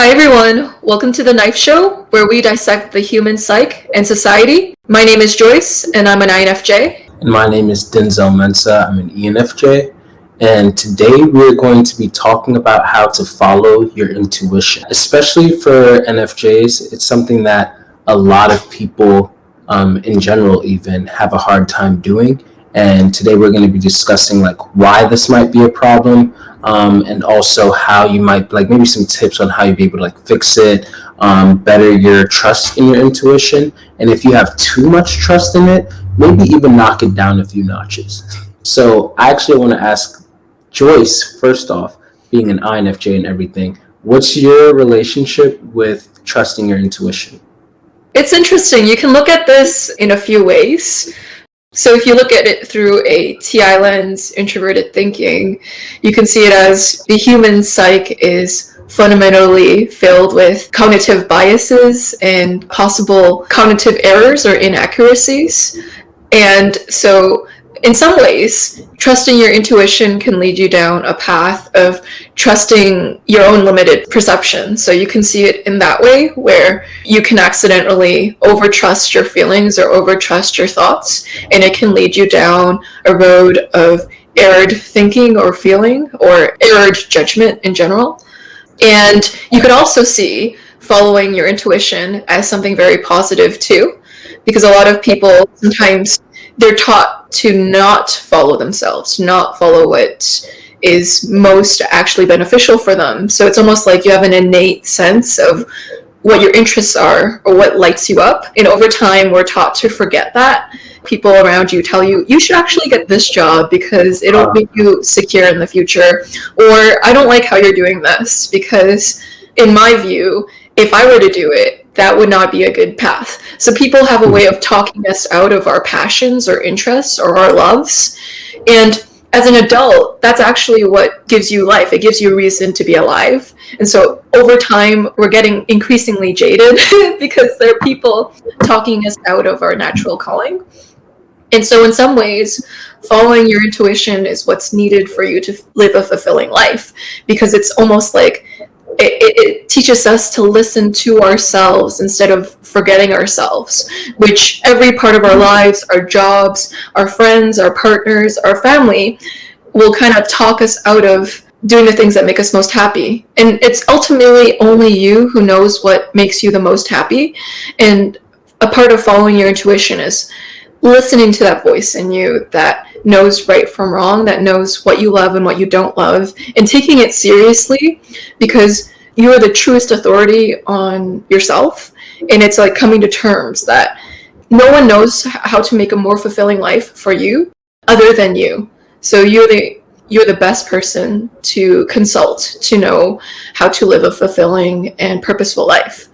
Hi everyone, welcome to the Knife Show, where we dissect the human psyche and society. My name is Joyce, and I'm an INFJ. And my name is Denzel Mensah. I'm an ENFJ. And today we're going to be talking about how to follow your intuition. Especially for NFJs, it's something that a lot of people in general even have a hard time doing. And today we're going to be discussing why this might be a problem, and also how you might maybe some tips on how you'd be able to fix it, better your trust in your intuition. And if you have too much trust in it, maybe even knock it down a few notches. So I actually want to ask Joyce, first off, being an INFJ and everything, what's your relationship with trusting your intuition? It's interesting. You can look at this in a few ways. So if you look at it through a TI lens, introverted thinking, you can see it as the human psyche is fundamentally filled with cognitive biases and possible cognitive errors or inaccuracies. And so in some ways, trusting your intuition can lead you down a path of trusting your own limited perception. So you can see it in that way, where you can accidentally overtrust your feelings or overtrust your thoughts, and it can lead you down a road of erred thinking or feeling, or erred judgment in general. And you could also see following your intuition as something very positive too, because a lot of people sometimes they're taught to not follow themselves, not follow what is most actually beneficial for them. So it's almost like you have an innate sense of what your interests are or what lights you up. And over time, we're taught to forget that. People around you tell you, you should actually get this job because it'll make you secure in the future. Or I don't like how you're doing this because in my view, if I were to do it, that would not be a good path. So people have a way of talking us out of our passions or interests or our loves. And as an adult, that's actually what gives you life. It gives you a reason to be alive. And so over time, we're getting increasingly jaded because there are people talking us out of our natural calling. And so in some ways, following your intuition is what's needed for you to live a fulfilling life, because it's almost like it teaches us to listen to ourselves instead of forgetting ourselves, which every part of our lives, our jobs, our friends, our partners, our family will kind of talk us out of doing the things that make us most happy. And it's ultimately only you who knows what makes you the most happy. And a part of following your intuition is listening to that voice in you that knows right from wrong, that knows what you love and what you don't love, and taking it seriously because you are the truest authority on yourself. And it's like coming to terms that no one knows how to make a more fulfilling life for you other than you. So you're the best person to consult to know how to live a fulfilling and purposeful life.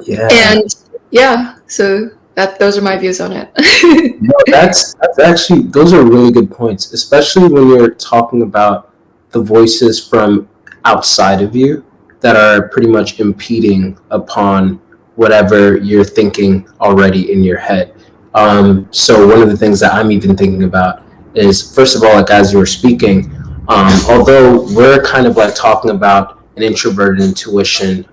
Yeah. And yeah, so those are my views on it. No, that's actually, those are really good points, especially when you're talking about the voices from outside of you that are pretty much impeding upon whatever you're thinking already in your head. So one of the things that I'm even thinking about is, first of all, as you were speaking, although we're kind of talking about an introverted intuition,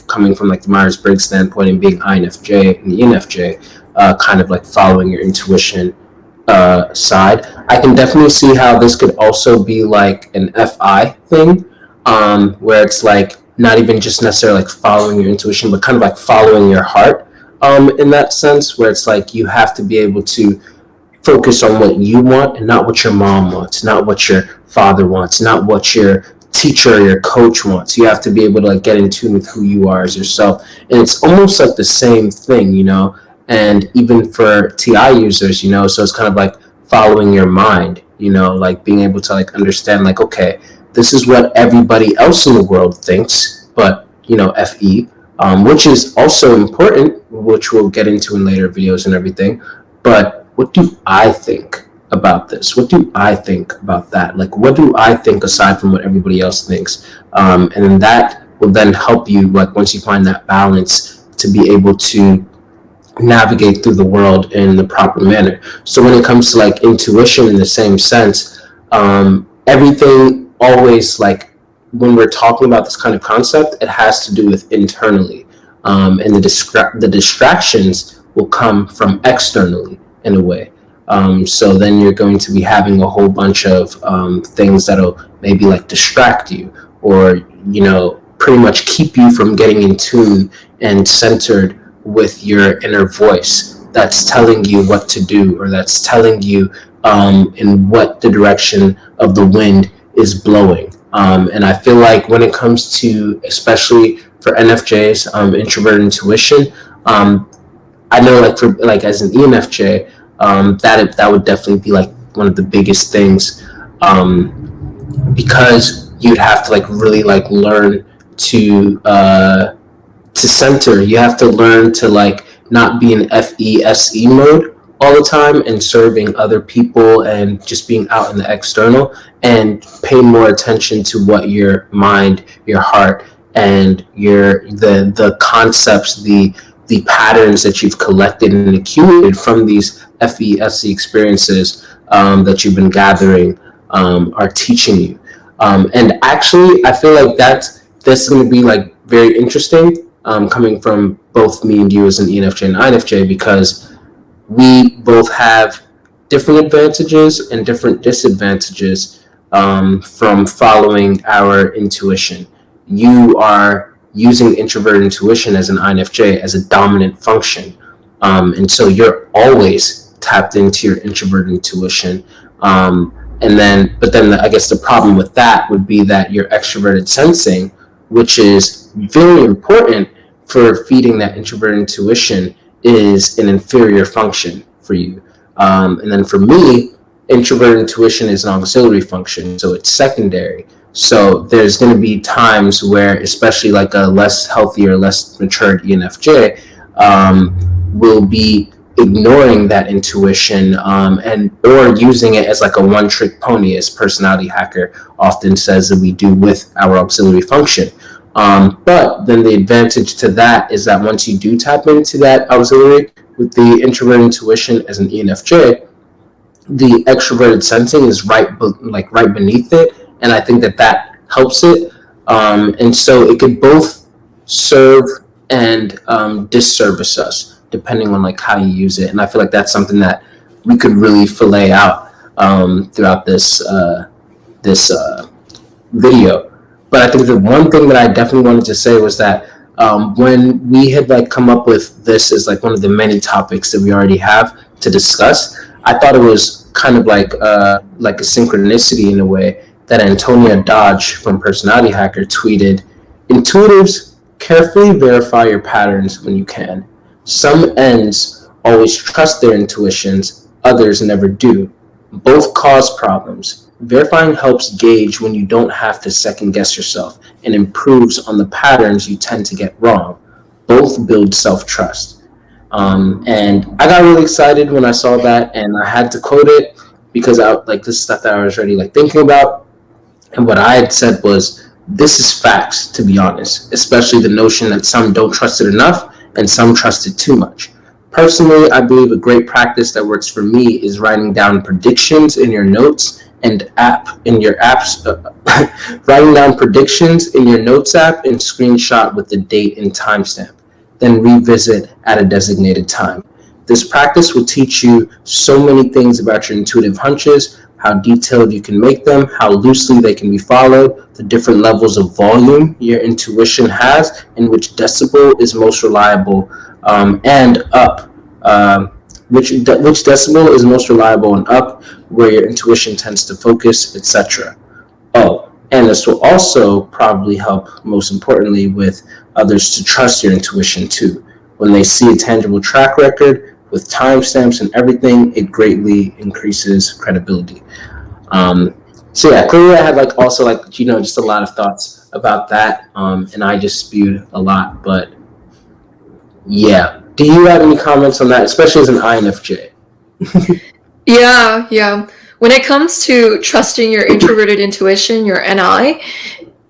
coming from the Myers-Briggs standpoint and being INFJ and the ENFJ, kind of following your intuition side. I can definitely see how this could also be an FI thing, where it's not even just necessarily following your intuition, but kind of following your heart, in that sense, where it's you have to be able to focus on what you want and not what your mom wants, not what your father wants, not what your teacher or your coach wants. You have to be able to get in tune with who you are as yourself. And it's almost the same thing, and even for TI users, so it's kind of following your mind, being able to understand okay, this is what everybody else in the world thinks, but FE, which is also important, which we'll get into in later videos and everything. But what do I think about this? What do I think about that? What do I think aside from what everybody else thinks? And then that will then help you, once you find that balance, to be able to navigate through the world in the proper manner. So when it comes to intuition in the same sense, everything always when we're talking about this kind of concept, it has to do with internally, and the distractions will come from externally in a way. So then you're going to be having a whole bunch of things that'll maybe like distract you, or pretty much keep you from getting in tune and centered with your inner voice that's telling you what to do, or that's telling you in what the direction of the wind is blowing. And I feel like when it comes to, especially for NFJs, introvert intuition, I know like for like as an ENFJ, that would definitely be like one of the biggest things, because you'd have to like really like learn to center. You have to learn to like not be in FESE mode all the time and serving other people and just being out in the external, and pay more attention to what your mind, your heart, and the concepts, the patterns that you've collected and accumulated from these FESE experiences that you've been gathering are teaching you. And actually, I feel like that's going to be like very interesting, coming from both me and you as an ENFJ and INFJ, because we both have different advantages and different disadvantages from following our intuition. You are using introverted intuition as an INFJ as a dominant function, and so you're always tapped into your introverted intuition. But then I guess the problem with that would be that your extroverted sensing, which is very important for feeding that introverted intuition, is an inferior function for you. And then for me, introverted intuition is an auxiliary function, so it's secondary. So there's going to be times where, especially like a less healthy or less matured ENFJ, will be ignoring that intuition, and or using it as like a one-trick pony, as Personality Hacker often says that we do with our auxiliary function. But then the advantage to that is that once you do tap into that auxiliary with the introverted intuition as an ENFJ, the extroverted sensing is right beneath it, and I think that helps it. And so it could both serve and disservice us, depending on like how you use it. And I feel like that's something that we could really fillet out throughout this video. But I think the one thing that I definitely wanted to say was that when we had like come up with this as like one of the many topics that we already have to discuss, I thought it was kind of like a synchronicity in a way that Antonia Dodge from Personality Hacker tweeted: "Intuitives carefully verify your patterns when you can. Some ends always trust their intuitions, others never do. Both cause problems. Verifying helps gauge when you don't have to second guess yourself, and improves on the patterns you tend to get wrong. Both build self-trust." And I got really excited when I saw that, and I had to quote it because this is stuff that I was already like thinking about. And what I had said was, this is facts, to be honest, especially the notion that some don't trust it enough and some trust it too much. Personally, I believe a great practice that works for me is writing down predictions in your notes and writing down predictions in your notes app and screenshot with the date and timestamp, then revisit at a designated time. This practice will teach you so many things about your intuitive hunches, how detailed you can make them, how loosely they can be followed, the different levels of volume your intuition has, and which decibel is most reliable, and up, which decibel is most reliable and up, where your intuition tends to focus, etc. Oh, and this will also probably help, most importantly, with others to trust your intuition too. When they see a tangible track record with timestamps and everything, it greatly increases credibility. So yeah, clearly I had just a lot of thoughts about that, and I just spewed a lot. But yeah, do you have any comments on that, especially as an INFJ? Yeah. When it comes to trusting your introverted intuition, your NI,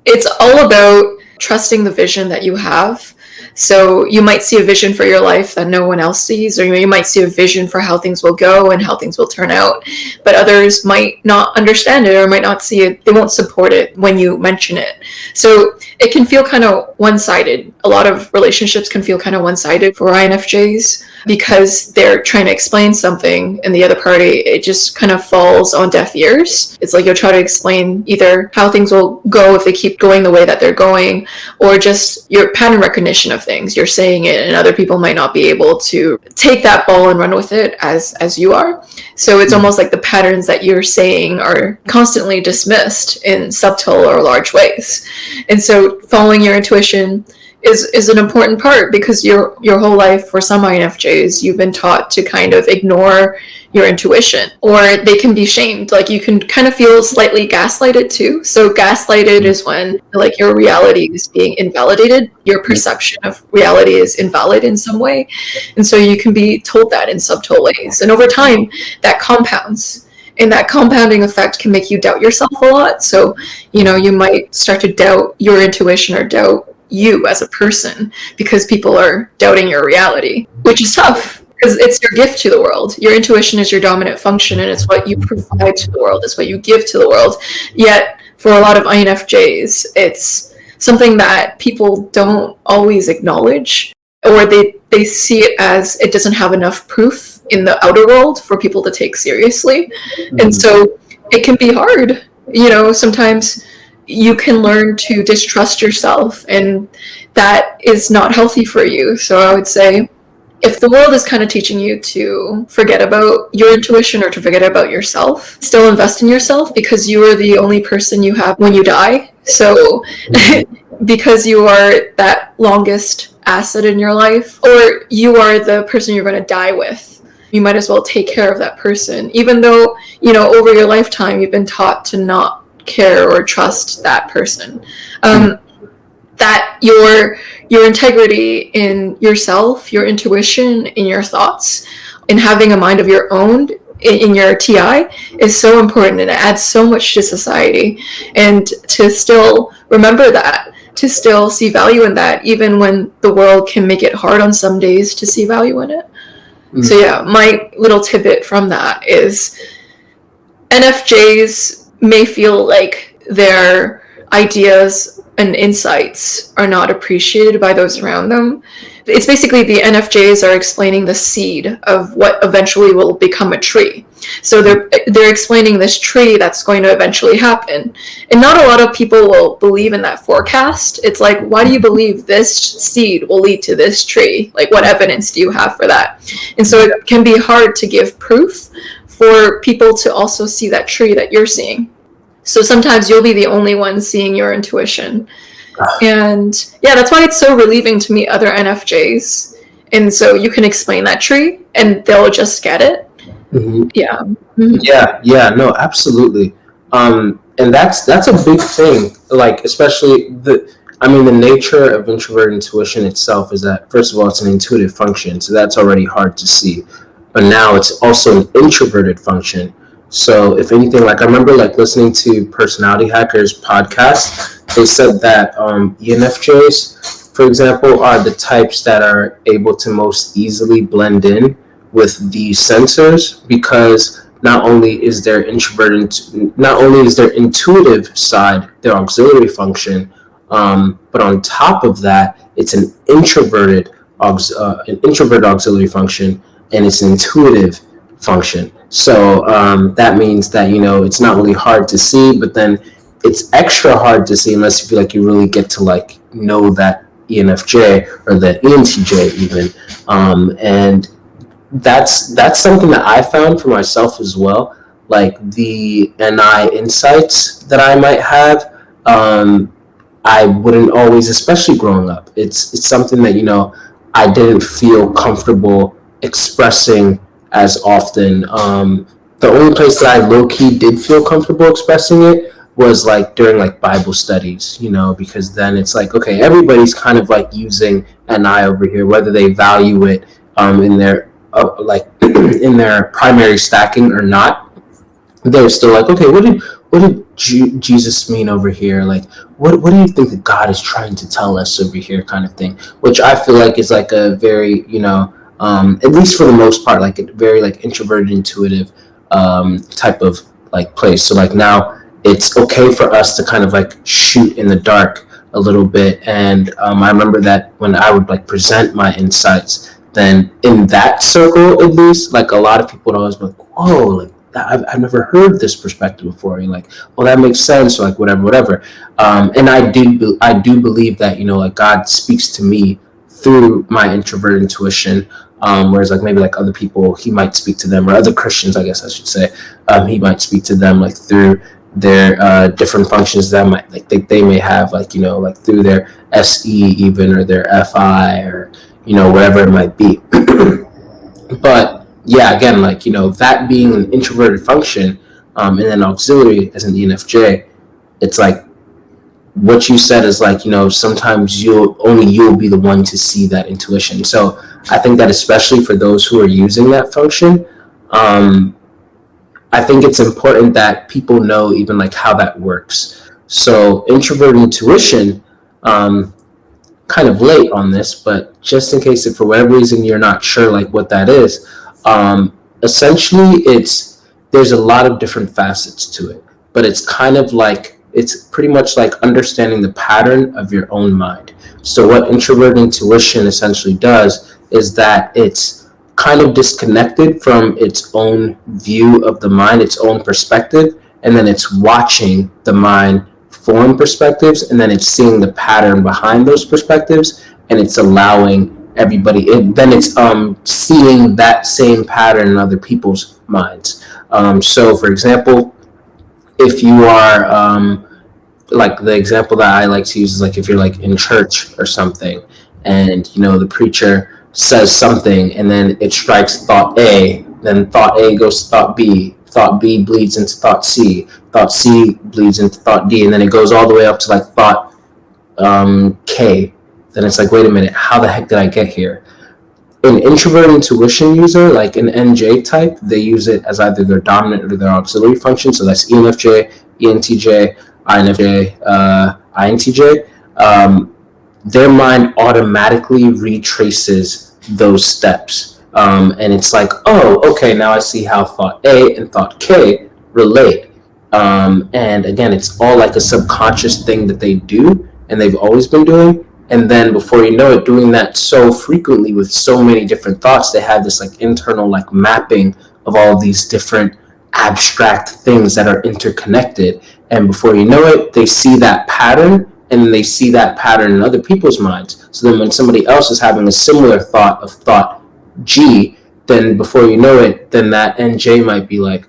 it's all about trusting the vision that you have. So you might see a vision for your life that no one else sees, or you might see a vision for how things will go and how things will turn out, but others might not understand it or might not see it. They won't support it when you mention it. So it can feel kind of one-sided. A lot of relationships can feel kind of one-sided for INFJs because they're trying to explain something and the other party, it just kind of falls on deaf ears. It's like you'll try to explain either how things will go if they keep going the way that they're going, or just your pattern recognition of things. You're saying it and other people might not be able to take that ball and run with it as you are. So it's almost like the patterns that you're saying are constantly dismissed in subtle or large ways. And so following your intuition is an important part, because your whole life, for some INFJs, you've been taught to kind of ignore your intuition, or they can be shamed. Like you can kind of feel slightly gaslighted too. So gaslighted is when like your reality is being invalidated, your perception of reality is invalid in some way, and so you can be told that in subtle ways, and over time that compounds. And that compounding effect can make you doubt yourself a lot. So, you might start to doubt your intuition or doubt you as a person because people are doubting your reality, which is tough because it's your gift to the world. Your intuition is your dominant function, and it's what you provide to the world. It's what you give to the world. Yet, for a lot of INFJs, it's something that people don't always acknowledge, or they see it as it doesn't have enough proof in the outer world for people to take seriously. And so it can be hard. Sometimes you can learn to distrust yourself, and that is not healthy for you. So I would say, if the world is kind of teaching you to forget about your intuition or to forget about yourself, still invest in yourself, because you are the only person you have when you die. So because you are that longest asset in your life, or you are the person you're going to die with, you might as well take care of that person, even though, over your lifetime, you've been taught to not care or trust that person. That your integrity in yourself, your intuition, in your thoughts, and having a mind of your own in your TI is so important, and it adds so much to society. And to still remember that, to still see value in that, even when the world can make it hard on some days to see value in it. So yeah, my little tidbit from that is NFJs may feel like their ideas and insights are not appreciated by those around them. It's basically the NFJs are explaining the seed of what eventually will become a tree. So they're explaining this tree that's going to eventually happen. And not a lot of people will believe in that forecast. It's like, why do you believe this seed will lead to this tree? Like, what evidence do you have for that? And so it can be hard to give proof for people to also see that tree that you're seeing. So sometimes you'll be the only one seeing your intuition. And yeah, that's why it's so relieving to meet other NFJs. And so you can explain that tree and they'll just get it. Yeah. No, absolutely. And that's a big thing. Like, especially the nature of introverted intuition itself is that, first of all, it's an intuitive function. So that's already hard to see. But now it's also an introverted function. So if anything, like I remember like listening to Personality Hackers podcast, they said that ENFJs, for example, are the types that are able to most easily blend in with the sensors, because not only is their intuitive side their auxiliary function, but on top of that, it's an introverted auxiliary function, and it's an intuitive function. So that means that, it's not really hard to see, but then it's extra hard to see unless you feel like you really get to like know that ENFJ or the ENTJ even. And that's something that I found for myself as well. Like the NI insights that I might have, I wouldn't always, especially growing up. It's something that, I didn't feel comfortable expressing as often. The only place that I low-key did feel comfortable expressing it was like during like Bible studies, because then it's like, okay, everybody's kind of like using NI over here, whether they value it in their in their primary stacking or not. They're still like, okay, what did Jesus mean over here? Like, what do you think that God is trying to tell us over here, kind of thing? Which I feel like is like a very, at least for the most part, like a very like introverted, intuitive type of like place. So like now it's okay for us to kind of like shoot in the dark a little bit. And I remember that when I would like present my insights, then in that circle at least, like a lot of people would always be like, whoa, like I've never heard this perspective before. And like, well, that makes sense, or like whatever. And I do believe that, like God speaks to me through my introvert intuition. Whereas like maybe like other people, he might speak to them, or other Christians, I guess I should say, he might speak to them like through their different functions that might like they may have, like like through their SE even, or their FI, or whatever it might be. But yeah, again, like that being an introverted function, and then auxiliary as an ENFJ, it's like what you said is like sometimes you'll be the one to see that intuition. So I think that especially for those who are using that function, I think it's important that people know even like how that works. So introvert intuition, kind of late on this, but just in case if for whatever reason you're not sure like what that is, essentially there's a lot of different facets to it, but it's kind of like, it's pretty much like understanding the pattern of your own mind. So what introvert intuition essentially does is that it's kind of disconnected from its own view of the mind, its own perspective, and then it's watching the mind form perspectives, and then it's seeing the pattern behind those perspectives, and it's allowing everybody, then it's seeing that same pattern in other people's minds. So for example, if you are like the example that I like to use is like if you're like in church or something, and the preacher says something, and then it strikes thought A, then thought A goes to thought B bleeds into thought C bleeds into thought D, and then it goes all the way up to like thought K. Then it's like, wait a minute, how the heck did I get here? An introvert intuition user, like an NJ type, they use it as either their dominant or their auxiliary function. So that's ENFJ, ENTJ, INFJ, INTJ. Their mind automatically retraces those steps. And it's like, oh, okay, now I see how thought A and thought K relate. And again, it's all like a subconscious thing that they do, and they've always been doing. And then before you know it, doing that so frequently with so many different thoughts, they have this like internal like mapping of all of these different abstract things that are interconnected. And before you know it, they see that pattern, and they see that pattern in other people's minds. So then when somebody else is having a similar thought of thought G, then before you know it, then that NJ might be like,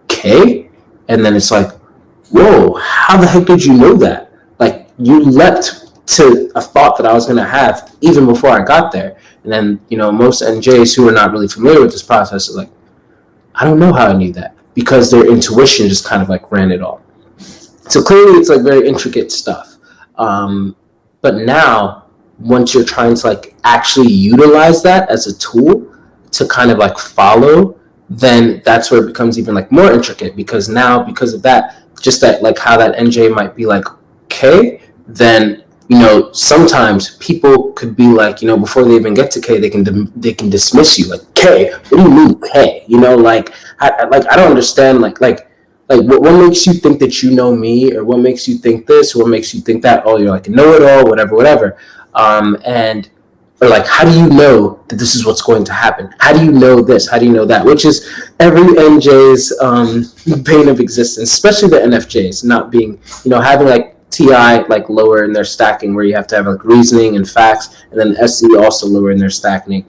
K? And then it's like, whoa, how the heck did you know that? Like, you leapt to a thought that I was going to have even before I got there. And then, most NJs who are not really familiar with this process are like, I don't know how I knew that, because their intuition just kind of like ran it all. So clearly it's like very intricate stuff. But now, once you're trying to like actually utilize that as a tool to kind of like follow, then that's where it becomes even like more intricate, because now, because of that, just that like how that NJ might be like, K, then sometimes people could be like, before they even get to K, they can dismiss you like, K, what do you mean K? I don't understand like what makes you think that you know me, or what makes you think this, or what makes you think that? Oh, you're like a know-it-all, whatever. And or like, how do you know that this is what's going to happen? How do you know this? How do you know that? Which is every NJ's bane of existence, especially the NFJs, not being, having like TI like lower in their stacking, where you have to have like reasoning and facts, and then SE also lower in their stacking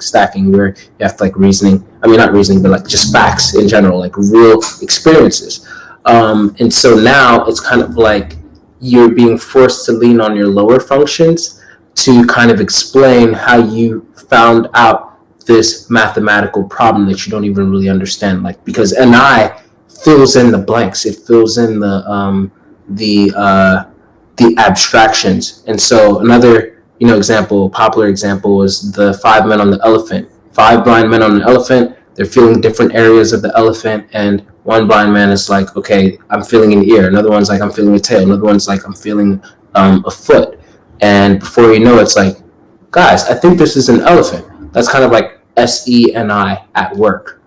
where you have to like reasoning. I mean, not reasoning, but like just facts in general, like real experiences. And so now it's kind of like you're being forced to lean on your lower functions to kind of explain how you found out this mathematical problem that you don't even really understand. Like, because NI fills in the blanks, it fills in the abstractions. And so another popular example is the 5 men on the elephant. 5 blind men on an elephant. They're feeling different areas of the elephant, and One blind man is like, okay, I'm feeling an ear. Another one's like, I'm feeling a tail. Another one's like, I'm feeling a foot. And before you know it, it's like, guys, I think this is an elephant. That's kind of like SENI at work.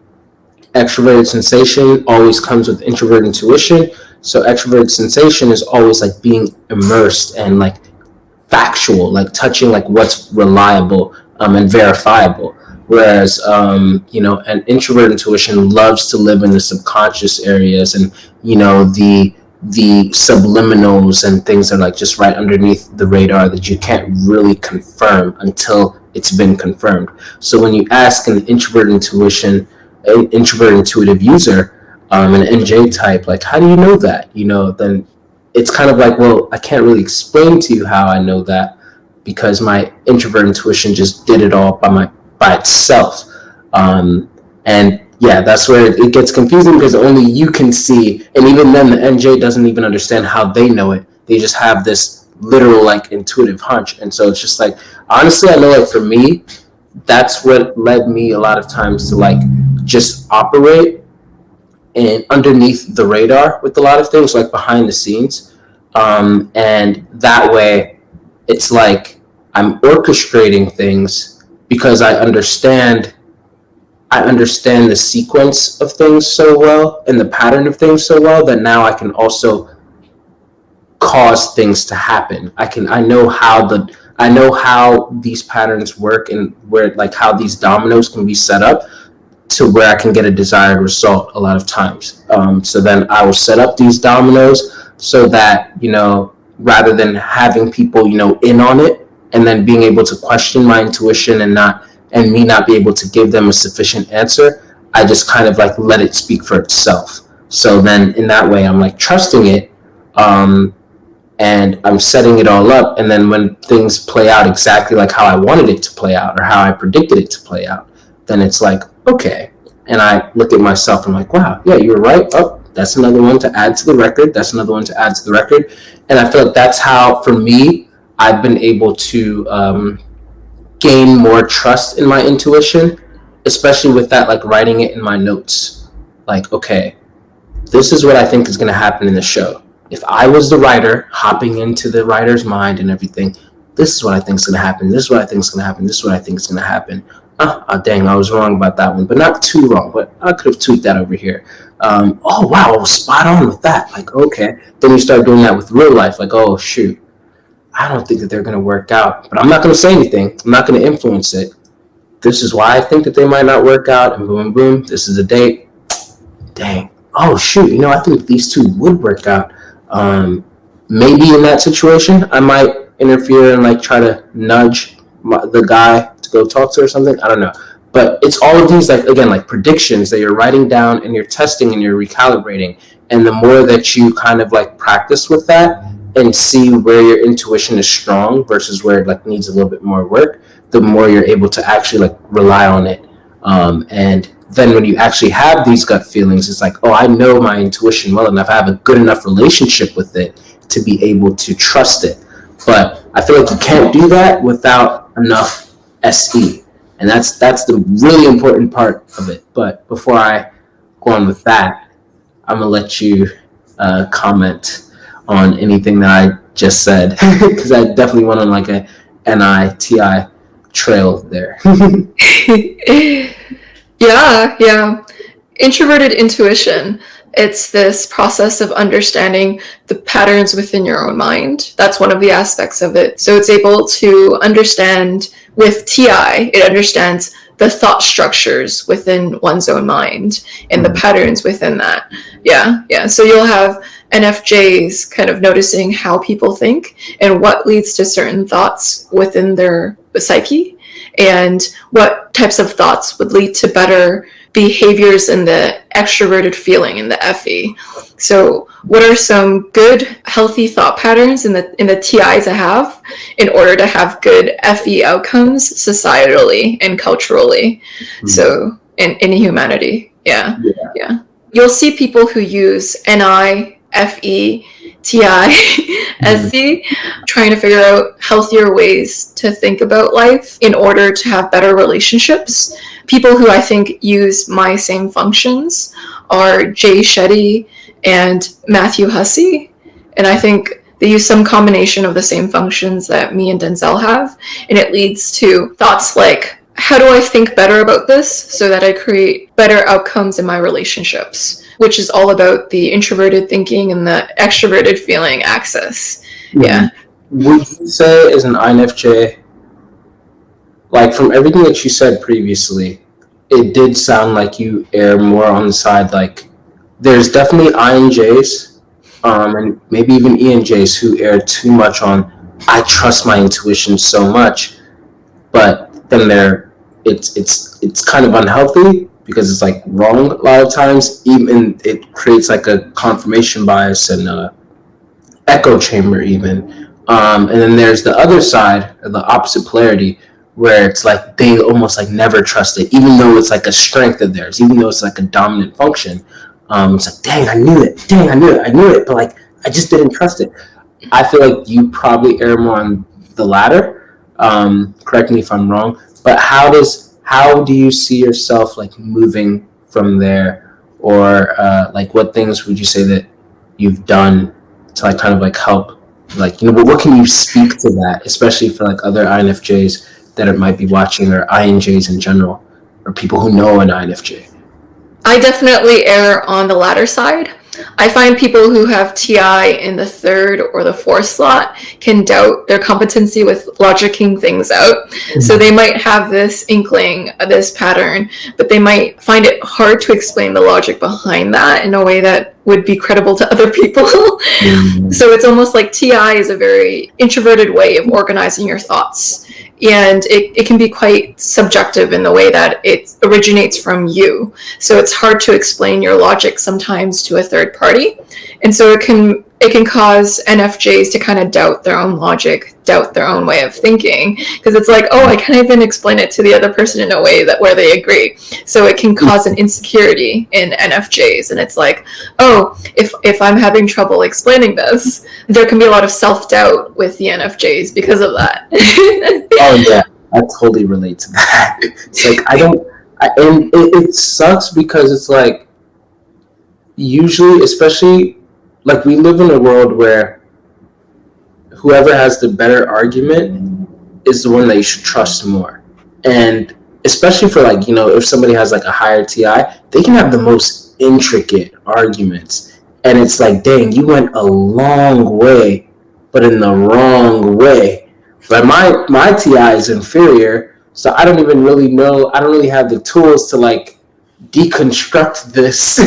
Extroverted sensation always comes with introverted intuition. So extroverted sensation is always like being immersed and like factual, like touching like what's reliable and verifiable. Whereas, an introvert intuition loves to live in the subconscious areas and, the subliminals and things that are like just right underneath the radar that you can't really confirm until it's been confirmed. So when you ask an introvert intuitive user, an NJ type, like, how do you know that? Then it's kind of like, well, I can't really explain to you how I know that because my introvert intuition just did it all by itself. And yeah, that's where it gets confusing because only you can see, and even then the NJ doesn't even understand how they know it. They just have this literal like intuitive hunch. And so it's just like, honestly, I know like for me, that's what led me a lot of times to like just operate and underneath the radar with a lot of things, like behind the scenes. And that way it's like I'm orchestrating things because I understand the sequence of things so well and the pattern of things so well that now I can also cause things to happen. I know how these patterns work and where like how these dominoes can be set up to where I can get a desired result a lot of times. So then I will set up these dominoes so that, rather than having people, in on it and then being able to question my intuition and me not be able to give them a sufficient answer, I just kind of like let it speak for itself. So then in that way, I'm like trusting it, and I'm setting it all up. And then when things play out exactly like how I wanted it to play out or how I predicted it to play out, then it's like, okay. And I look at myself and I'm like, wow, yeah, you were right. Oh, that's another one to add to the record. That's another one to add to the record. And I feel like that's how, for me, I've been able to gain more trust in my intuition, especially with that, like writing it in my notes. Like, okay, this is what I think is going to happen in the show. If I was the writer hopping into the writer's mind and everything, this is what I think is going to happen. This is what I think is going to happen. This is what I think is going to happen. Dang, I was wrong about that one, but not too wrong. But I could have tweaked that over here. Oh, wow, I was spot on with that. Like, okay. Then you start doing that with real life. Like, oh, shoot. I don't think that they're going to work out, but I'm not going to say anything. I'm not going to influence it. This is why I think that they might not work out, and boom, boom, this is a date. Dang. Oh, shoot, I think these two would work out. Maybe in that situation, I might interfere and like try to nudge the guy to go talk to or something. I don't know. But it's all of these, like, again, like predictions that you're writing down and you're testing and you're recalibrating. And the more that you kind of like practice with that, and see where your intuition is strong versus where it like needs a little bit more work, the more you're able to actually like rely on it. And then when you actually have these gut feelings, it's like, oh, I know my intuition well enough. I have a good enough relationship with it to be able to trust it. But I feel like you can't do that without enough SE. And that's the really important part of it. But before I go on with that, I'm going to let you comment on anything that I just said, because I definitely went on like a NITI trail there. Yeah. Introverted intuition. It's this process of understanding the patterns within your own mind. That's one of the aspects of it. So it's able to understand with TI, it understands the thought structures within one's own mind and the patterns within that. Yeah. So you'll have NFJs kind of noticing how people think and what leads to certain thoughts within their psyche and what types of thoughts would lead to better behaviors in the extroverted feeling in the FE. So what are some good healthy thought patterns in the TI to have in order to have good FE outcomes societally and culturally? So in humanity. Yeah. You'll see people who use NI, FE, TI, SE, trying to figure out healthier ways to think about life in order to have better relationships. People who I think use my same functions are Jay Shetty and Matthew Hussey. And I think they use some combination of the same functions that me and Denzel have. And it leads to thoughts like, how do I think better about this so that I create better outcomes in my relationships? Which is all about the introverted thinking and the extroverted feeling axis. Yeah. Would you say as an INFJ, like from everything that you said previously, it did sound like you err more on the side, like there's definitely INJs, and maybe even ENJs who err too much on, I trust my intuition so much, but then it's kind of unhealthy because it's like wrong a lot of times. Even it creates like a confirmation bias and a echo chamber even. And then there's the other side, or the opposite polarity, where it's like they almost like never trust it, even though it's like a strength of theirs, even though it's like a dominant function. It's like, dang, I knew it, but like I just didn't trust it. I feel like you probably err more on the latter. Correct me if I'm wrong, but how do you see yourself like moving from there, or like what things would you say that you've done to like kind of like help, like, you know, but what can you speak to that, especially for like other INFJs that might be watching, or INJs in general, or people who know an INFJ? I definitely err on the latter side. I find people who have TI in the third or the fourth slot can doubt their competency with logicking things out. Mm-hmm. So they might have this inkling, this pattern, but they might find it hard to explain the logic behind that in a way that would be credible to other people. Mm-hmm. So it's almost like TI is a very introverted way of organizing your thoughts. And it can be quite subjective in the way that it originates from you. So it's hard to explain your logic sometimes to a third party. And so it can cause NFJs to kind of doubt their own logic, doubt their own way of thinking, because it's like, oh, I can't even explain it to the other person in a way that where they agree. So it can cause an insecurity in NFJs. And it's like, oh, if I'm having trouble explaining this, there can be a lot of self-doubt with the NFJs because of that. Oh yeah, I totally relate to that. It's like and it sucks because it's like, usually, especially, like, we live in a world where whoever has the better argument is the one that you should trust more. And especially for, like, you know, if somebody has like a higher TI, they can have the most intricate arguments. And it's like, dang, you went a long way, but in the wrong way. But my TI is inferior, so I don't even really know. I don't really have the tools to like deconstruct this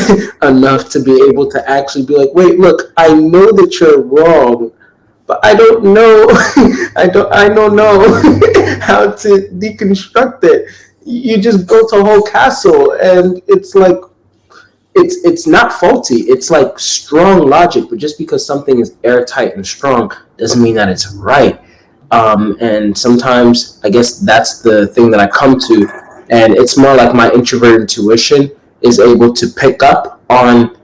enough to be able to actually be like, wait, look, I know that you're wrong, but I don't know. I don't know how to deconstruct it. You just built a whole castle, and it's like, it's not faulty. It's like strong logic, but just because something is airtight and strong doesn't mean that it's right. And sometimes I guess that's the thing that I come to, and it's more like my introvert intuition is able to pick up on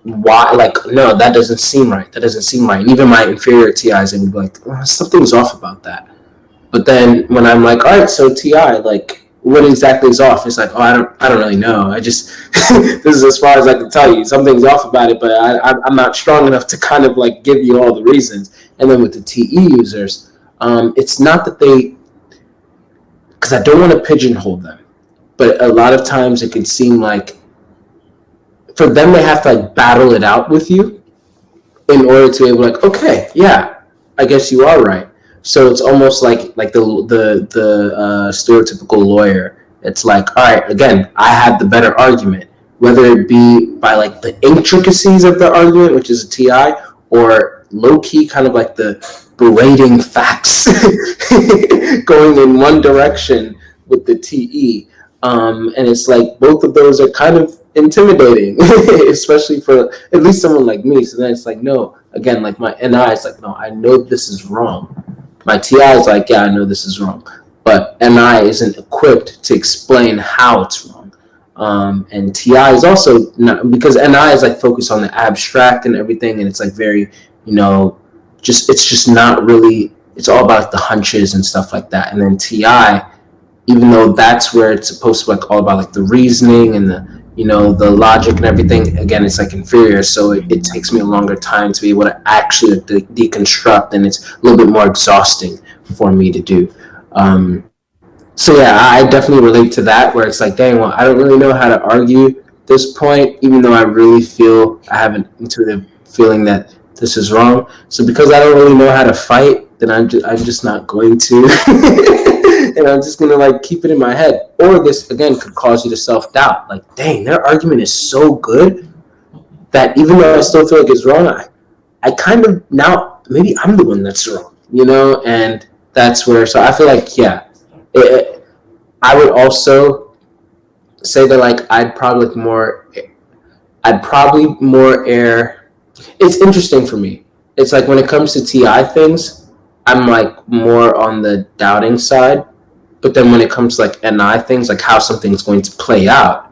why, like, no, that doesn't seem right. That doesn't seem right. And even my inferior TIs and be like, oh, something's off about that. But then when I'm like, all right, so TI, like, what exactly is off? It's like, oh, I don't really know. I just this is as far as I can tell you. Something's off about it, but I'm not strong enough to kind of like give you all the reasons. And then with the TE users, it's not that they, because I don't want to pigeonhole them, but a lot of times it can seem like for them they have to like battle it out with you in order to be able to like, okay, yeah, I guess you are right. So it's almost like the stereotypical lawyer. It's like, all right, again, I had the better argument, whether it be by like the intricacies of the argument, which is a TI, or low key kind of like the berating facts going in one direction with the TE. And it's like both of those are kind of intimidating, especially for at least someone like me. So then it's like, no, again, like my NI is like, no, I know this is wrong. My TI is like, yeah, I know this is wrong. But NI isn't equipped to explain how it's wrong. And TI is also not, because NI is like focused on the abstract and everything, and it's like very, you know, it's just not really, it's all about the hunches and stuff like that. And then TI, even though that's where it's supposed to be like all about like the reasoning and the the logic and everything, again, it's like inferior. So it takes me a longer time to be able to actually deconstruct, and it's a little bit more exhausting for me to do. So yeah, I definitely relate to that, where it's like, dang, well, I don't really know how to argue this point, even though I really feel I have an intuitive feeling that this is wrong. So because I don't really know how to fight, then I'm just not going to, and I'm just gonna like keep it in my head. Or this again could cause you to self-doubt. Like, dang, their argument is so good that even though I still feel like it's wrong, I kind of now maybe I'm the one that's wrong, and that's where. So I feel like I would also say that like I'd probably more err. It's interesting for me. It's like when it comes to TI things, I'm like more on the doubting side. But then when it comes to like NI things, like how something's going to play out,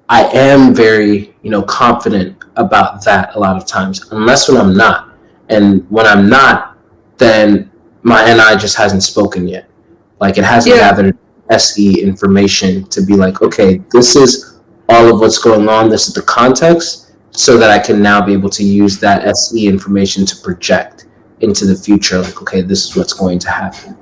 I am very, confident about that a lot of times, unless when I'm not. And when I'm not, then my NI just hasn't spoken yet. Like it hasn't gathered SE information to be like, okay, this is all of what's going on. This is the context, so that I can now be able to use that SE information to project into the future. Like, okay, this is what's going to happen.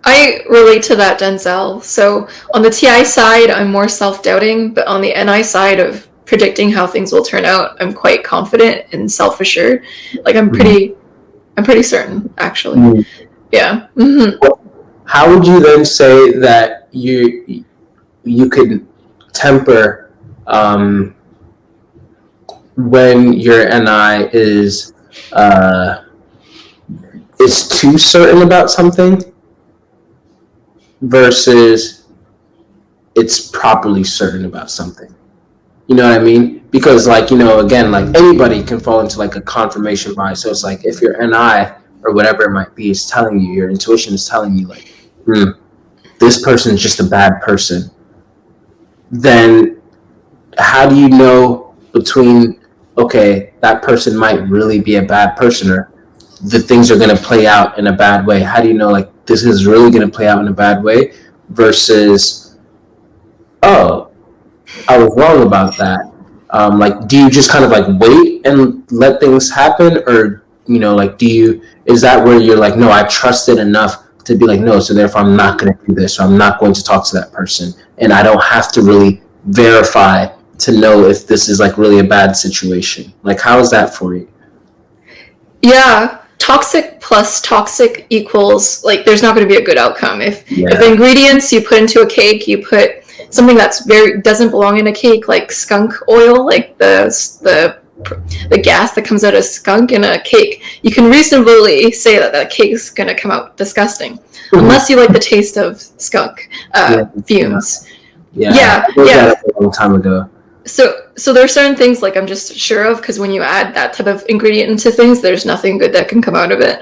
I relate to that, Denzel. So on the TI side, I'm more self-doubting, but on the NI side of predicting how things will turn out, I'm quite confident and self-assured. Like I'm pretty certain, actually. Mm-hmm. Yeah. Mm-hmm. How would you then say that you could temper when your NI is too certain about something versus it's properly certain about something? You know what I mean? Because like, again, like anybody can fall into like a confirmation bias. So it's like if your NI or whatever it might be is telling you, your intuition is telling you like, this person is just a bad person, then how do you know between, okay, that person might really be a bad person, or the things are going to play out in a bad way? How do you know like this is really going to play out in a bad way versus, oh, I was wrong about that? Like, do you just kind of like wait and let things happen, or like is that where you're like, no, I trusted enough to be like, no, so therefore I'm not going to do this, or I'm not going to talk to that person, and I don't have to really verify to know if this is like really a bad situation? Like, how is that for you? Yeah, toxic plus toxic equals like there's not going to be a good outcome. If the ingredients you put into a cake, you put something that's doesn't belong in a cake, like skunk oil, like the gas that comes out of skunk in a cake, you can reasonably say that cake is going to come out disgusting, unless you like the taste of skunk fumes. Yeah. A long time ago. So there are certain things like I'm just sure of, because when you add that type of ingredient into things, there's nothing good that can come out of it.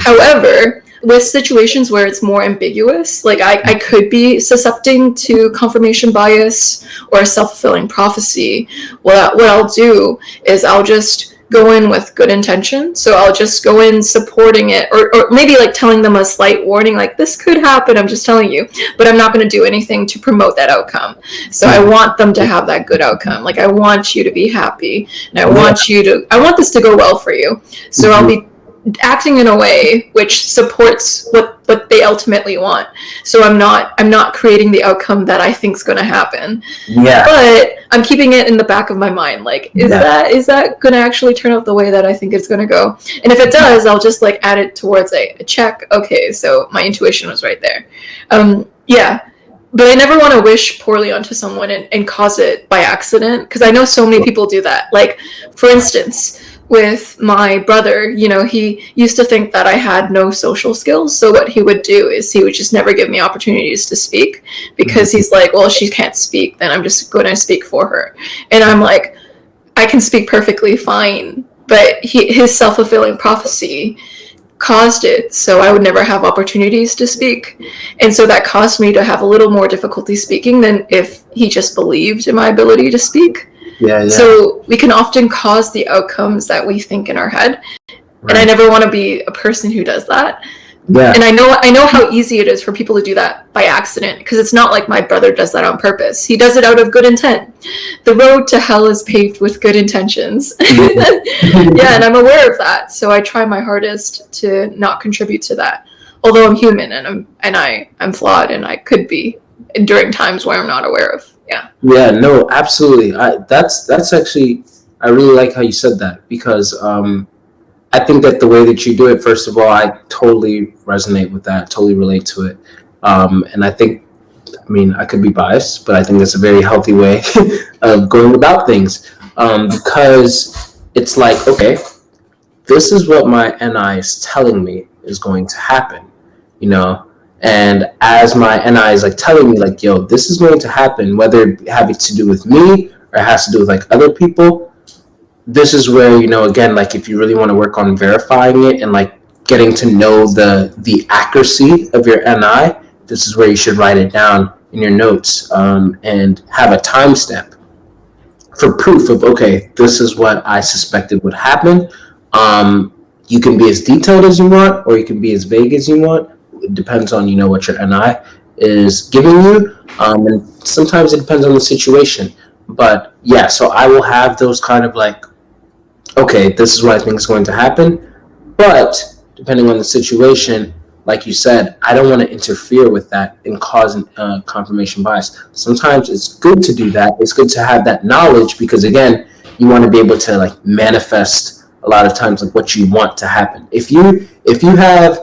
However, with situations where it's more ambiguous, like I could be susceptible to confirmation bias or a self-fulfilling prophecy. What I'll do is I'll just go in with good intention. So I'll just go in supporting it, or maybe like telling them a slight warning, like this could happen, I'm just telling you, but I'm not going to do anything to promote that outcome. So I want them to have that good outcome. Like I want you to be happy, and I want this to go well for you. So I'll be acting in a way which supports what they ultimately want. So I'm not creating the outcome that I think is going to happen. But I'm keeping it in the back of my mind. Like, is that going to actually turn out the way that I think it's going to go? And if it does, I'll just like add it towards a check. Okay, so my intuition was right there. But I never want to wish poorly onto someone and cause it by accident, because I know so many people do that. Like, for instance, with my brother, he used to think that I had no social skills. So what he would do is he would just never give me opportunities to speak, because he's like, well, she can't speak, then I'm just going to speak for her. And I'm like, I can speak perfectly fine. But his self-fulfilling prophecy caused it so I would never have opportunities to speak. And so that caused me to have a little more difficulty speaking than if he just believed in my ability to speak. So we can often cause the outcomes that we think in our head. Right. And I never want to be a person who does that. Yeah. And I know how easy it is for people to do that by accident, because it's not like my brother does that on purpose. He does it out of good intent. The road to hell is paved with good intentions. Yeah, and I'm aware of that. So I try my hardest to not contribute to that. Although I'm human and I'm flawed, and I could be during times where I'm not aware of. Yeah. Yeah, no, absolutely. That's actually, I really like how you said that, because I think that the way that you do it, first of all, I totally resonate with that, totally relate to it. And I think, I mean, I could be biased, but I think that's a very healthy way of going about things, because it's like, okay, this is what my NI is telling me is going to happen, you know? And as my NI is like telling me, like, yo, this is going to happen, whether it having to do with me or it has to do with like other people, this is where, you know, again, like if you really want to work on verifying it and like getting to know the accuracy of your NI, this is where you should write it down in your notes, and have a timestamp for proof of, okay, this is what I suspected would happen. You can be as detailed as you want, or you can be as vague as you want. It depends on, you know, what your NI is giving you, and sometimes it depends on the situation. But yeah, so I will have those kind of like, okay, this is what I think is going to happen. But depending on the situation, like you said, I don't want to interfere with that and cause confirmation bias. Sometimes it's good to do that. It's good to have that knowledge, because again, you want to be able to like manifest a lot of times like what you want to happen. If you have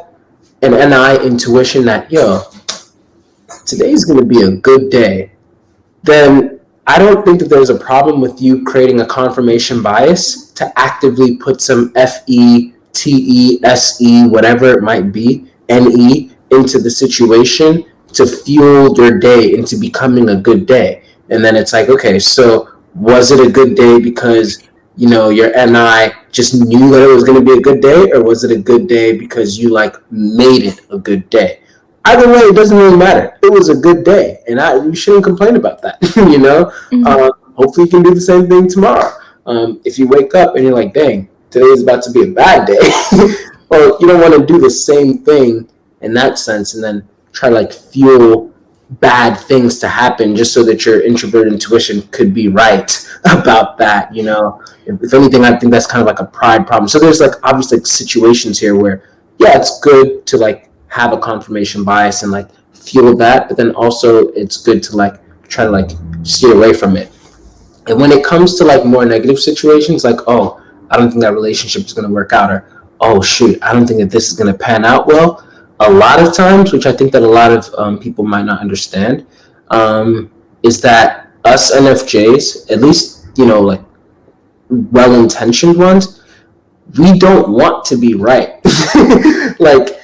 an NI intuition that, yo, today's going to be a good day, then I don't think that there's a problem with you creating a confirmation bias to actively put some FE, TE, SE, whatever it might be, NE, into the situation to fuel your day into becoming a good day. And then it's like, okay, so was it a good day because, you know, your NI just knew that it was going to be a good day, or was it a good day because you like made it a good day? Either way, it doesn't really matter. It was a good day, and you shouldn't complain about that. You know, hopefully you can do the same thing tomorrow. If you wake up and you're like, "Dang, today is about to be a bad day," well, you don't want to do the same thing in that sense, and then try to like fuel bad things to happen just so that your introvert intuition could be right about that. You know, if anything, I think that's kind of like a pride problem. So there's like obviously like situations here where, yeah, it's good to like have a confirmation bias and like fuel that, but then also it's good to like try to like steer away from it. And when it comes to like more negative situations, like, oh, I don't think that relationship is going to work out, or oh shoot, I don't think that this is going to pan out well. A lot of times, which I think that a lot of people might not understand, is that us NFJs, at least, you know, like well-intentioned ones, we don't want to be right. Like,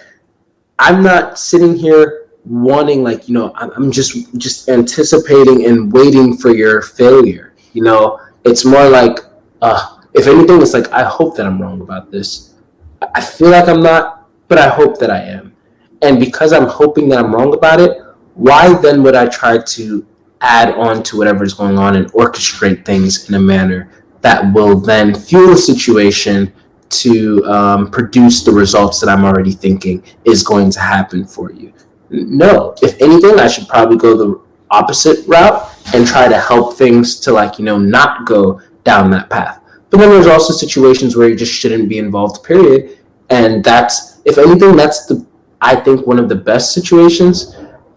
I'm not sitting here wanting, like, you know, I'm just anticipating and waiting for your failure. You know, it's more like, if anything, it's like, I hope that I'm wrong about this. I feel like I'm not, but I hope that I am. And because I'm hoping that I'm wrong about it, why then would I try to add on to whatever is going on and orchestrate things in a manner that will then fuel the situation to produce the results that I'm already thinking is going to happen for you? No. If anything, I should probably go the opposite route and try to help things to, like, you know, not go down that path. But then there's also situations where you just shouldn't be involved, period. And that's, if anything, that's I think one of the best situations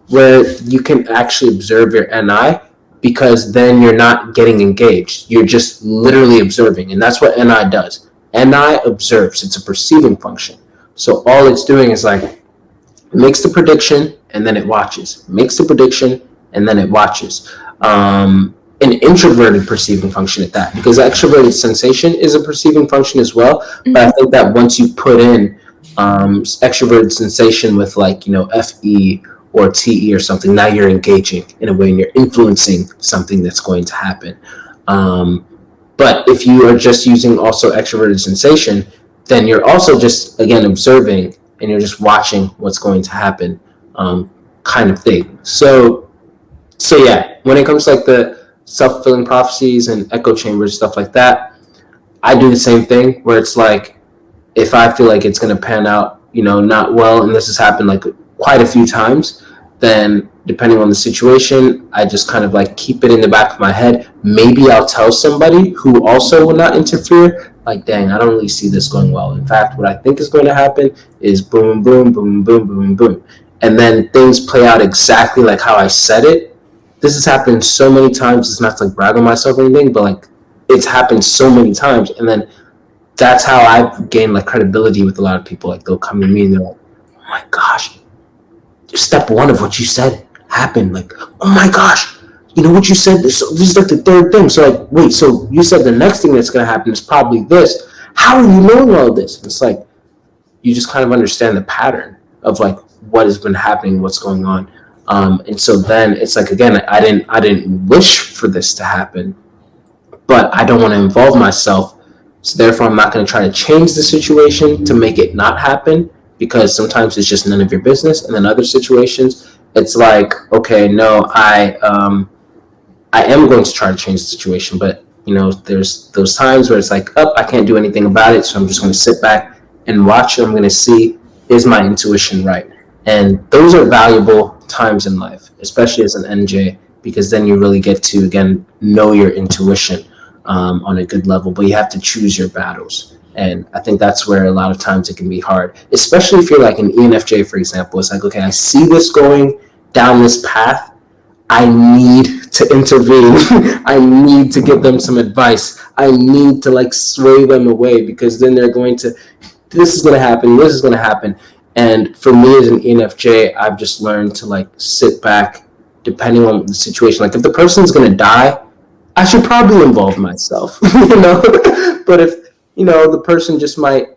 where you can actually observe your NI, because then you're not getting engaged. You're just literally observing. And that's what NI does. NI observes. It's a perceiving function. So all it's doing is like, it makes the prediction and then it watches. Makes the prediction and then it watches. An introverted perceiving function at that, because extroverted sensation is a perceiving function as well. Mm-hmm. But I think that once you put in extroverted sensation with, like, you know, FE or TE or something, now you're engaging in a way and you're influencing something that's going to happen. But if you are just using also extroverted sensation, then you're also just, again, observing and you're just watching what's going to happen, kind of thing. So yeah, when it comes to like the self-fulfilling prophecies and echo chambers, stuff like that, I do the same thing where it's like, if I feel like it's going to pan out not well, and this has happened like quite a few times, then depending on the situation, I just kind of like keep it in the back of my head. Maybe I'll tell somebody who also will not interfere, like, dang, I don't really see this going well. In fact, what I think is going to happen is boom, boom, boom, boom, boom, boom. And then things play out exactly like how I said it. This has happened so many times. It's not to like brag on myself or anything, but like it's happened so many times. And then that's how I've gained like credibility with a lot of people. Like they'll come to me and they're like, oh my gosh, step one of what you said happened. Like, oh my gosh, what you said, this is like the third thing. So like, wait, so you said the next thing that's going to happen is probably this. How are you knowing all this? It's like, you just kind of understand the pattern of like what has been happening, what's going on. And so then it's like, again, I didn't wish for this to happen, but I don't want to involve myself. So therefore I'm not going to try to change the situation to make it not happen, because sometimes it's just none of your business. And then other situations, it's like, okay, no, I am going to try to change the situation, but there's those times where it's like, I can't do anything about it, so I'm just going to sit back and watch. I'm going to see, is my intuition right? And those are valuable times in life, especially as an NJ, because then you really get to, again, know your intuition on a good level, but you have to choose your battles. And I think that's where a lot of times it can be hard, especially if you're like an ENFJ, for example. It's like, okay, I see this going down this path. I need to intervene. I need to give them some advice. I need to like sway them away, because then they're going to, this is going to happen. This is going to happen. And for me as an ENFJ, I've just learned to like sit back, depending on the situation. Like if the person's going to die, I should probably involve myself, But if, the person just might,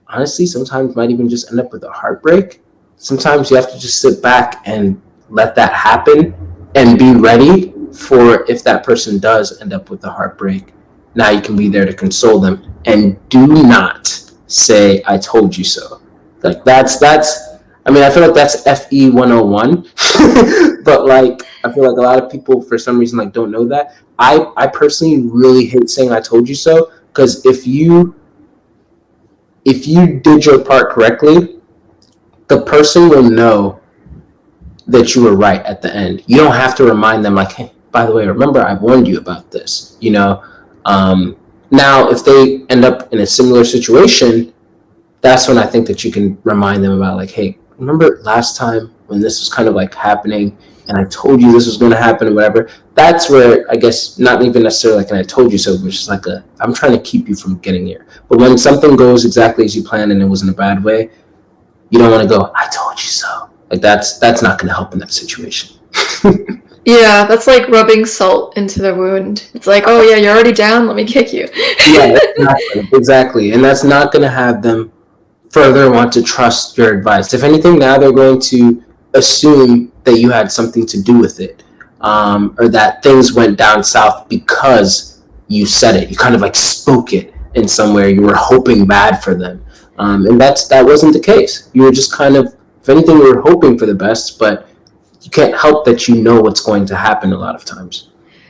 honestly, sometimes might even just end up with a heartbreak. Sometimes you have to just sit back and let that happen and be ready for if that person does end up with a heartbreak. Now you can be there to console them, and do not say, I told you so. Like that's, I feel like that's FE 101, but like, I feel like a lot of people for some reason like don't know that. I personally really hate saying I told you so, because if you did your part correctly, the person will know that you were right at the end. You don't have to remind them like, hey, by the way, remember I warned you about this, Now, if they end up in a similar situation, that's when I think that you can remind them about like, hey, remember last time when this was kind of like happening and I told you this was going to happen or whatever. That's where I guess not even necessarily like an I told you so, which is like I'm trying to keep you from getting here. But when something goes exactly as you planned and it was in a bad way, you don't want to go, I told you so. Like that's not going to help in that situation. Yeah, that's like rubbing salt into the wound. It's like, oh yeah, you're already down, let me kick you. Yeah, exactly. And that's not going to have them further want to trust your advice. If anything, now they're going to assume that you had something to do with it, or that things went down south because you said it. You kind of like spoke it in somewhere. You were hoping bad for them, and that wasn't the case. You were just kind of, if anything, you were hoping for the best, but you can't help that you know what's going to happen a lot of times.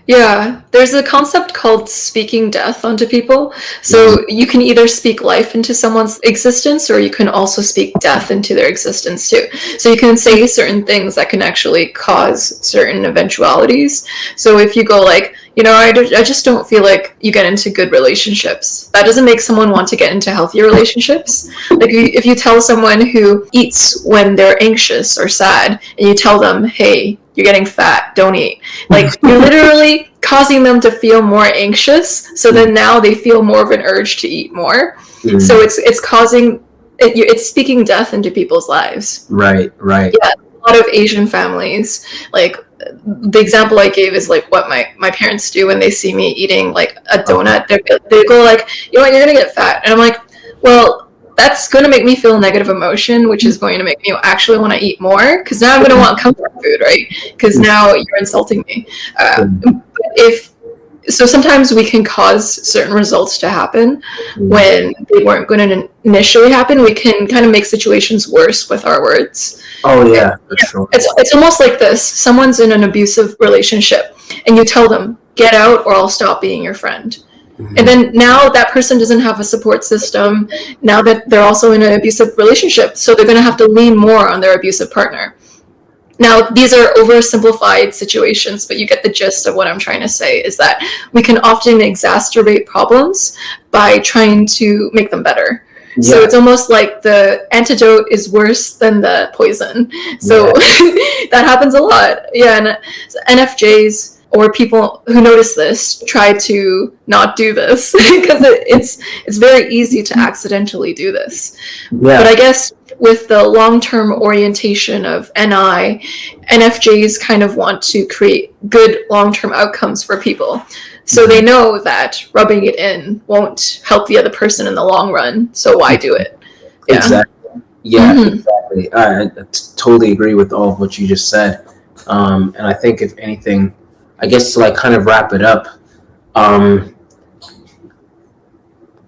Yeah, there's a concept called speaking death onto people. So you can either speak life into someone's existence, or you can also speak death into their existence too. So you can say certain things that can actually cause certain eventualities. So if you go like, I just don't feel like you get into good relationships, that doesn't make someone want to get into healthier relationships. Like if you tell someone who eats when they're anxious or sad, and you tell them, hey, you're getting fat, don't eat. Like you're literally causing them to feel more anxious. So then now they feel more of an urge to eat more. Mm-hmm. So it's speaking death into people's lives. Right. Yeah, a lot of Asian families, like the example I gave is like what my parents do when they see me eating like a donut. They go like, you're gonna get fat. And I'm like, well, that's going to make me feel negative emotion, which is going to make me actually want to eat more, because now I'm going to want comfort food, right? Because now you're insulting me. So sometimes we can cause certain results to happen when they weren't going to initially happen. We can kind of make situations worse with our words. Oh yeah, for sure. It's almost like this. Someone's in an abusive relationship and you tell them, get out or I'll stop being your friend. And then now that person doesn't have a support system, now that they're also in an abusive relationship, so they're going to have to lean more on their abusive partner. Now, these are oversimplified situations, but you get the gist of what I'm trying to say, is that we can often exacerbate problems by trying to make them better. Yeah. So it's almost like the antidote is worse than the poison. So that happens a lot. Yeah, and NFJs or people who notice this try to not do this because it's very easy to accidentally do this. Yeah. But I guess with the long-term orientation of NI, NFJs kind of want to create good long-term outcomes for people. So they know that rubbing it in won't help the other person in the long run. So why do it? Yeah. Exactly. Yeah, exactly. I totally agree with all of what you just said. And I think if anything, I guess to like kind of wrap it up, at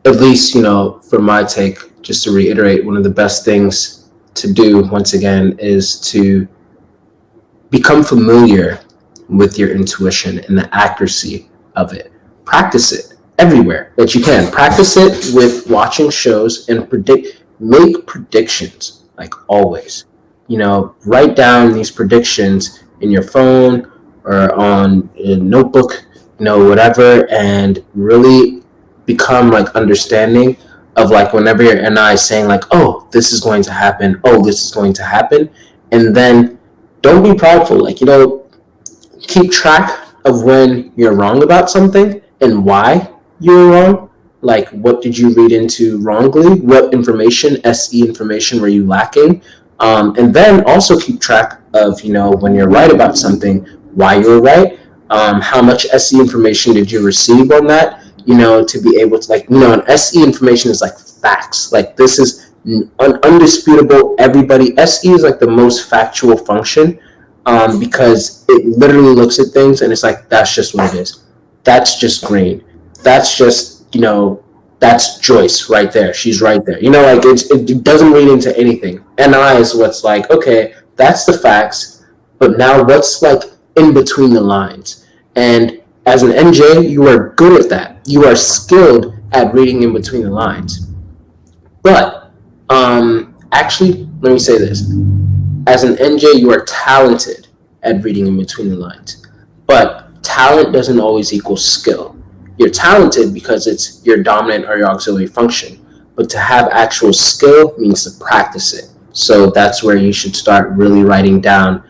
least, for my take, just to reiterate, one of the best things to do, once again, is to become familiar with your intuition and the accuracy of it. Practice it everywhere that you can. Practice it with watching shows and make predictions, like always. Write down these predictions in your phone or on a notebook, whatever, and really become like understanding of like whenever your NI is saying like, oh, this is going to happen, oh, this is going to happen, and then don't be prideful, like, keep track of when you're wrong about something and why you're wrong. Like, what did you read into wrongly? What information, SE information, were you lacking? And then also keep track of, when you're right about something, why you're right. How much SE information did you receive on that? To be able to, like, and SE information is like facts. Like, this is undisputable. Everybody, SE is like the most factual function, because it literally looks at things and it's like, that's just what it is. That's just green. That's just, that's Joyce right there. She's right there. Like, it doesn't read into anything. NI is what's like, okay, that's the facts, but now what's like in between the lines? And as an NJ, you are good at that. You are skilled at reading in between the lines. But actually, let me say this. As an NJ, you are talented at reading in between the lines. But talent doesn't always equal skill. You're talented because it's your dominant or your auxiliary function. But to have actual skill means to practice it. So that's where you should start really writing down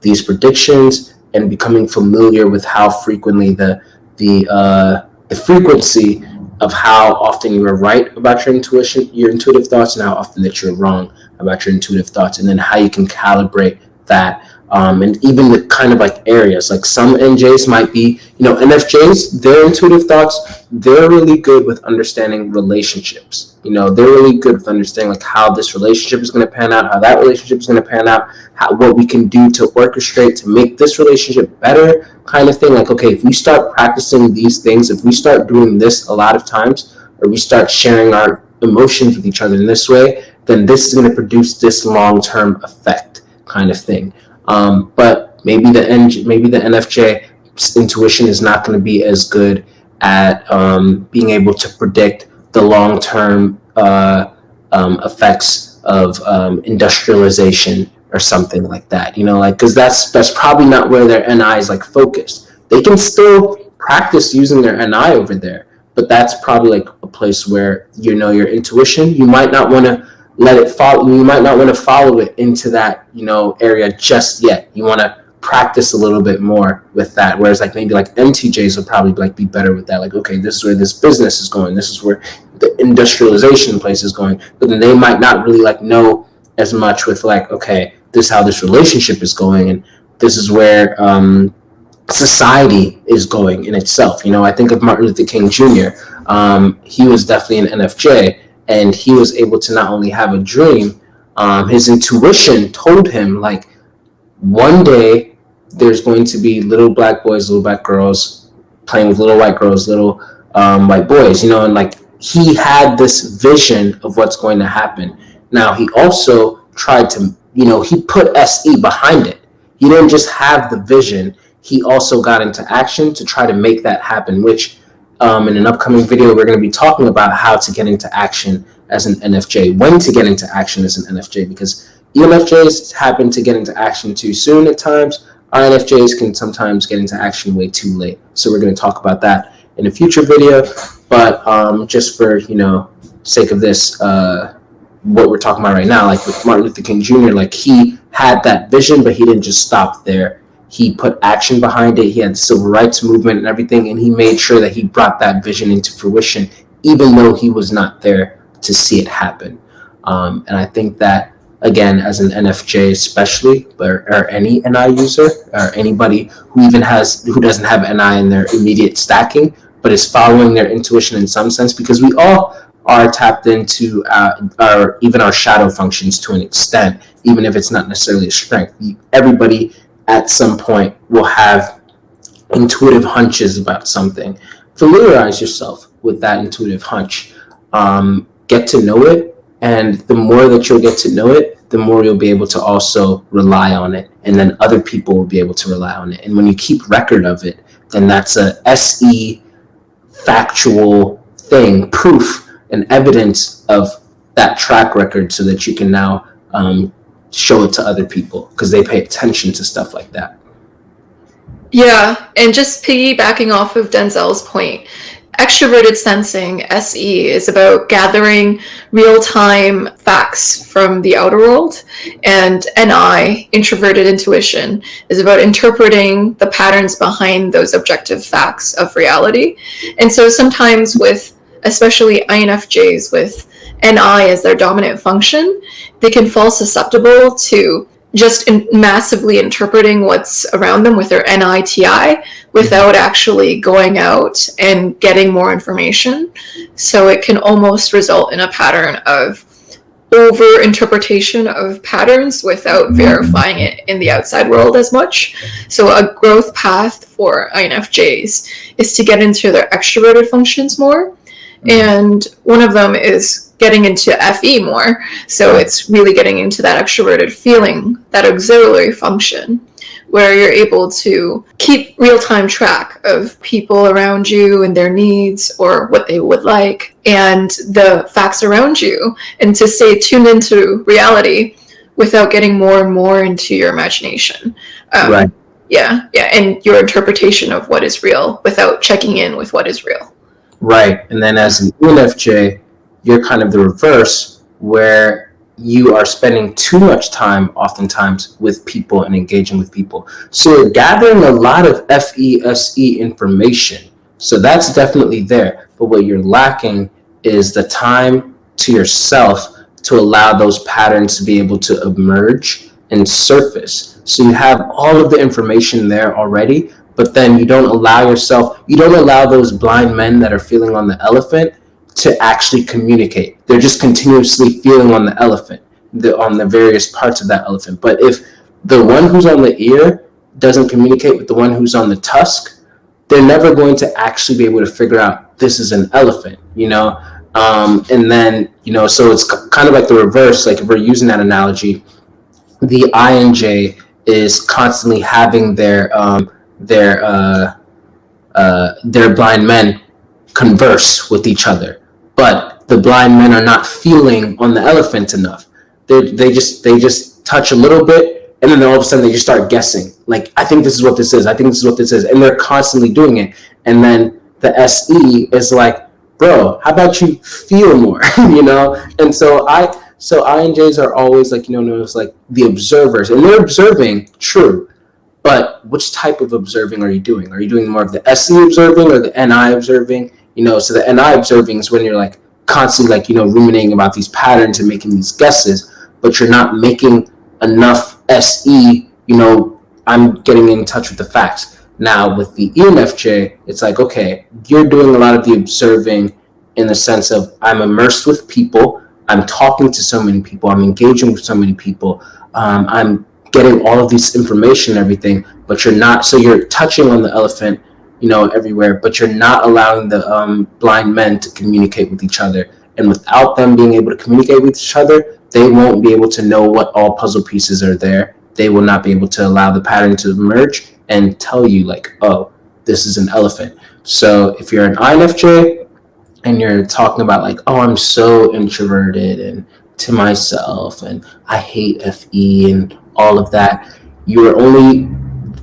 these predictions and becoming familiar with how frequently the frequency of how often you are right about your intuition, your intuitive thoughts, and how often that you're wrong about your intuitive thoughts, and then how you can calibrate that. And even the kind of like areas, like some NJs might be, NFJs, their intuitive thoughts, they're really good with understanding relationships. They're really good with understanding like how this relationship is going to pan out, how that relationship is going to pan out, what we can do to orchestrate to make this relationship better, kind of thing. Like, okay, if we start practicing these things, if we start doing this a lot of times, or we start sharing our emotions with each other in this way, then this is going to produce this long-term effect, kind of thing. But maybe the NFJ intuition is not going to be as good at being able to predict the long-term effects of industrialization or something like that. Because that's probably not where their NI is like focused. They can still practice using their NI over there, but that's probably like a place where your intuition, you might not want to let it follow. You might not want to follow it into that area just yet. You want to practice a little bit more with that. Whereas like maybe like MTJs will probably like be better with that. Like, okay, this is where this business is going. This is where the industrialization place is going. But then they might not really like know as much with like, okay, this is how this relationship is going, and this is where society is going in itself. I think of Martin Luther King Jr. He was definitely an NFJ. And he was able to not only have a dream, his intuition told him, like, one day there's going to be little black boys, little black girls playing with little white girls, little white boys, and like he had this vision of what's going to happen. Now, he also tried to, he put SE behind it. He didn't just have the vision. He also got into action to try to make that happen, which in an upcoming video, we're going to be talking about how to get into action as an NFJ, when to get into action as an NFJ, because ENFJs happen to get into action too soon at times. INFJs can sometimes get into action way too late. So we're going to talk about that in a future video. But just for, sake of this, what we're talking about right now, like with Martin Luther King Jr., like he had that vision, but he didn't just stop there. He put action behind it. He had the civil rights movement and everything, and he made sure that he brought that vision into fruition, even though he was not there to see it happen. And I think that, again, as an NFJ especially, or any NI user, or anybody who doesn't have NI in their immediate stacking, but is following their intuition in some sense, because we all are tapped into our shadow functions to an extent, even if it's not necessarily a strength. Everybody at some point will have intuitive hunches about something. Familiarize yourself with that intuitive hunch. Get to know it, and the more that you'll get to know it, the more you'll be able to also rely on it, and then other people will be able to rely on it. And when you keep record of it, then that's a SE factual thing, proof and evidence of that track record, so that you can now show it to other people, because they pay attention to stuff like that. Yeah, and just piggybacking off of Denzel's point, extroverted sensing, SE, is about gathering real-time facts from the outer world, and NI, introverted intuition, is about interpreting the patterns behind those objective facts of reality. And so sometimes with, especially INFJs, with NI as their dominant function, they can fall susceptible to just massively interpreting what's around them with their NITI without actually going out and getting more information. So it can almost result in a pattern of over-interpretation of patterns without verifying it in the outside world as much. So a growth path for INFJs is to get into their extroverted functions more. And one of them is getting into FE more. So it's really getting into that extroverted feeling, that auxiliary function, where you're able to keep real-time track of people around you and their needs or what they would like and the facts around you, and to stay tuned into reality without getting more and more into your imagination. Right. Yeah, and your interpretation of what is real without checking in with what is real. Right. And then as an ENFJ, you're kind of the reverse, where you are spending too much time oftentimes with people and engaging with people. So you're gathering a lot of FESE information. So that's definitely there. But what you're lacking is the time to yourself to allow those patterns to be able to emerge and surface. So you have all of the information there already, but then you don't allow those blind men that are feeling on the elephant to actually communicate. They're just continuously feeling on the elephant, on the various parts of that elephant. But if the one who's on the ear doesn't communicate with the one who's on the tusk, they're never going to actually be able to figure out this is an elephant, and then, so it's kind of like the reverse. Like if we're using that analogy, the INJ is constantly having their blind men converse with each other, but the blind men are not feeling on the elephant enough. They just touch a little bit, and then all of a sudden they just start guessing. Like, I think this is what this is. I think this is what this is, and they're constantly doing it. And then the SE is like, bro, how about you feel more, And so INJs are always like, it's like the observers, and they're observing, true. But which type of observing are you doing? Are you doing more of the SE observing or the NI observing? So the NI observing is when you're like constantly like, ruminating about these patterns and making these guesses, but you're not making enough SE, I'm getting in touch with the facts. Now with the ENFJ, it's like, okay, you're doing a lot of the observing in the sense of I'm immersed with people, I'm talking to so many people, I'm engaging with so many people, I'm getting all of this information and everything, but you're not, so you're touching on the elephant, everywhere, but you're not allowing the blind men to communicate with each other. And without them being able to communicate with each other, they won't be able to know what all puzzle pieces are there. They will not be able to allow the pattern to emerge and tell you like, oh, this is an elephant. So if you're an INFJ and you're talking about like, oh, I'm so introverted and to myself and I hate FE and all of that, you are only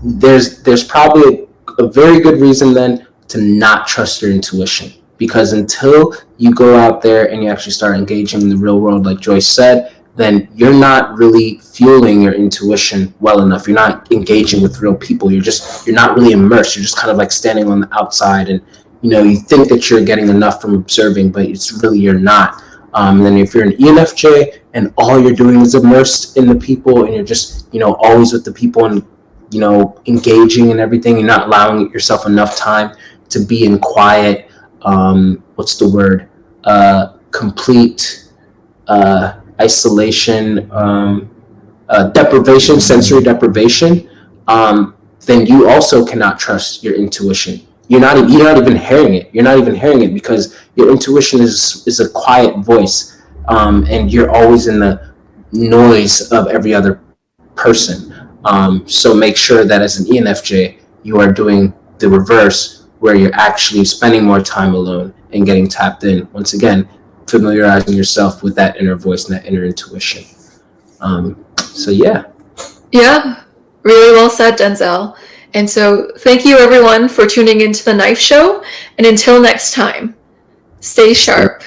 there's probably a very good reason then to not trust your intuition, because until you go out there and you actually start engaging in the real world, like Joyce said, then you're not really fueling your intuition well enough. You're not engaging with real people. You're not really immersed. You're just kind of like standing on the outside, and you think that you're getting enough from observing, but it's really you're not. And then if you're an ENFJ and all you're doing is immersed in the people, and you're just always with the people and engaging and everything, you're not allowing yourself enough time to be in quiet. What's the word? Complete isolation, deprivation, sensory deprivation. Then you also cannot trust your intuition. You're not even hearing it. You're not even hearing it because your intuition is a quiet voice, and you're always in the noise of every other person. So make sure that as an ENFJ, you are doing the reverse, where you're actually spending more time alone and getting tapped in. Once again, familiarizing yourself with that inner voice and that inner intuition. So yeah. Yeah, really well said, Denzel. And so thank you everyone for tuning into the Knife Show. And until next time, stay sharp.